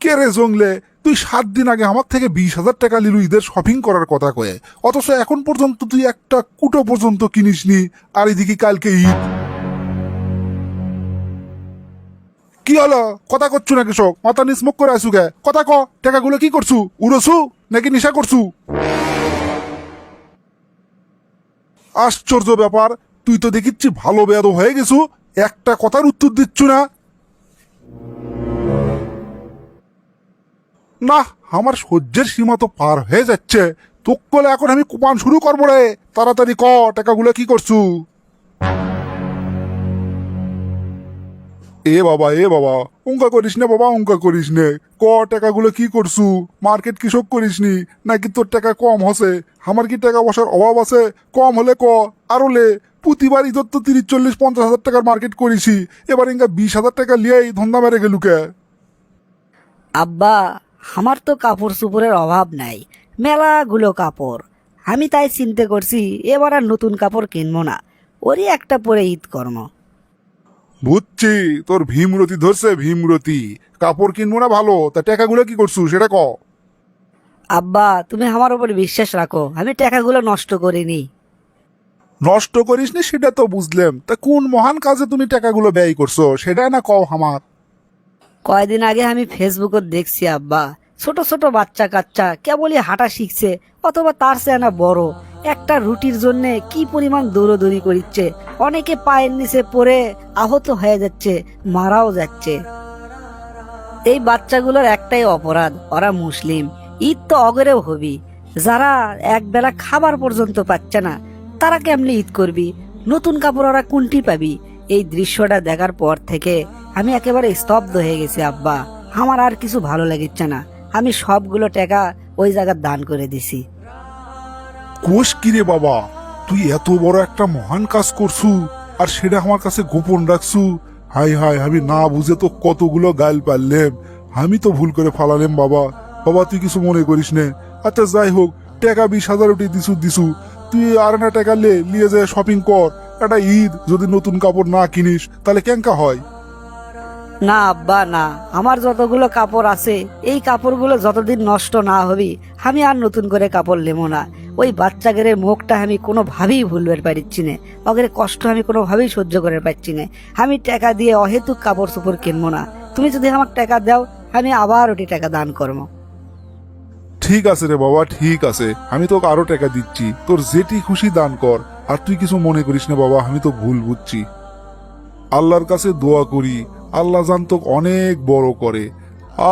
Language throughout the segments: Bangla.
কে রে জংলে, তুই 7 দিন আগে আমার থেকে 20,000 টাকা লিলু ঈদের শপিং করার কথা কয়ে, অথচ এখন পর্যন্ত তুই একটা কুটো পর্যন্ত কিনিসনি। আর এদিকে কালকে ঈদ। কি হলো, কথা করছু না কৃষক? মাথা নিসমুখ করে আসু গে, কথা ক। টাকাগুলো কি করছু? উড়ছু নাকি নেশা করছু? আশ্চর্য ব্যাপার, তুই তো দেখিচ্ছি ভালো বেয়াদব হয়ে গেছু, একটা কথার উত্তর দিচ্ছু না। না, আমার সহ্যের সীমা তো পার হয়ে যাচ্ছে। তোক বলে এখন আমি কুপান শুরু করবো রে। তাড়াতাড়ি ক, টাকাগুলো কি করছু? এ বাবা, অঙ্কা করিস না বাবা, অঙ্কা করিস নে। ক, টাকাগুলো কি করছু? মার্কেট কৃষক করিসনি নাকি তোর টাকা কম হসে? আমার কি টাকা পয়সার অভাব আছে? কম হলে ক, আরো লে। প্রতিবার ঈদত তো 30, 40, 50 হাজার টাকার মার্কেট করিসি, এবার ইঙ্গা 20,000 টাকা লিয়াই ধন্দা মেরে গেলুকে। আব্বা, আমার তো কাপড় চোপড়ের অভাব নাই, মেলাগুলো কাপড়। আমি তাই চিন্তা করছি এবার আর নতুন কাপড় কিনবো না, ওরই একটা পরে ঈদ কর্ম। বুঝছি, তোর ভীমরতি ধরছে ভীমরতি। কাপড় কিনবো না ভালো, তা টাকাগুলো কি করছু সেটা ক। আব্বা, তুমি আমার উপর বিশ্বাস রাখো, আমি টাকাগুলো নষ্ট করিনি। নষ্ট করিসনি সেটা তো বুঝলাম, তা কোন মহান কাজে তুমি টাকাগুলো ব্যয় করছো সেটাই না কও আমার। কয়দিন আগে আমি ফেসবুকে দেখছি আব্বা, ছোট ছোট বাচ্চা কাচ্চা কেবলই হাঁটা শিখছে, অথবা তার চেয়ে না বড়, একটা রুটির জন্য কি পরিমাণ দৌড়দৌড়ি করিচ্ছে। অনেকে পায়ের নিচে পড়ে আহত হয়ে যাচ্ছে, মারাও যাচ্ছে। এই বাচ্চাগুলোর একটাই অপরাধ, ওরা মুসলিম। ঈদ তো অগরেও হবি, যারা একবেলা খাবার পর্যন্ত পাচ্ছে না তারা কেমনি ঈদ করবি? নতুন কাপড় ওরা কোনটি পাবি? এই দৃশ্যটা দেখার পর থেকে আমি একেবারে স্তব্ধ হয়ে গেছি আব্বা। আমার আর কিছু ভালো লাগিচ্ছে না, আমি সবগুলো টাকা ওই জায়গায় দান করে দিছি। কোষ কিরে বাবা, তুই এত বড় একটা মহান কাজ করছু আর সেটা আমার কাছে গোপন রাখছু? হাই হাই, আমি না বুঝে তো কতগুলো গাল পারলেম। আমি তো ভুল করে ফালালেম বাবা। বাবা তুই কিছু মনে করিস নে। আচ্ছা যাই হোক, টাকা 20,000 উঠে দিছু দিছু, তুই আর না টাকা নিয়ে যায় শপিং কর। একটা ঈদ যদি নতুন কাপড় না কিনিস তাহলে কেঙ্কা হয়? না আব্বা না, আমার যতগুলো কাপড় আছে এই কাপড়গুলো যতদিন নষ্ট না হবি আমি আর নতুন করে কাপড় নেবো না। ওই বাচ্চাদের মুখটা আমি কোনোভাবেই ভুলবার পারছি না, ওদের কষ্ট আমি কোনোভাবেই সহ্য করে পারছি না। আমি টাকা দিয়ে অহেতুক কাপড় চোপড় কিনবো না। তুমি যদি আমার টাকা দাও আমি আবার ওটি টাকা দান করবো। ঠিক আছে রে বাবা, ঠিক আছে, আমি তোকে আরো টাকা দিচ্ছি, তোর যেটি খুশি দান কর। আর তুই কিছু মনে করিস না বাবা, আমি তো ভুল বুঝছি। আল্লাহর কাছে দোয়া করি, আল্লাহ জান তোকে অনেক বড় করে।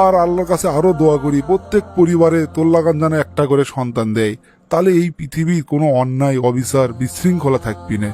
আর আল্লাহর কাছে আরো দোয়া করি প্রত্যেক পরিবারে তোর লাগান যেন একটা করে সন্তান দেয়, তাহলে এই পৃথিবীর কোনো অন্যায় অবিচার বিশৃঙ্খলা থাকবি না।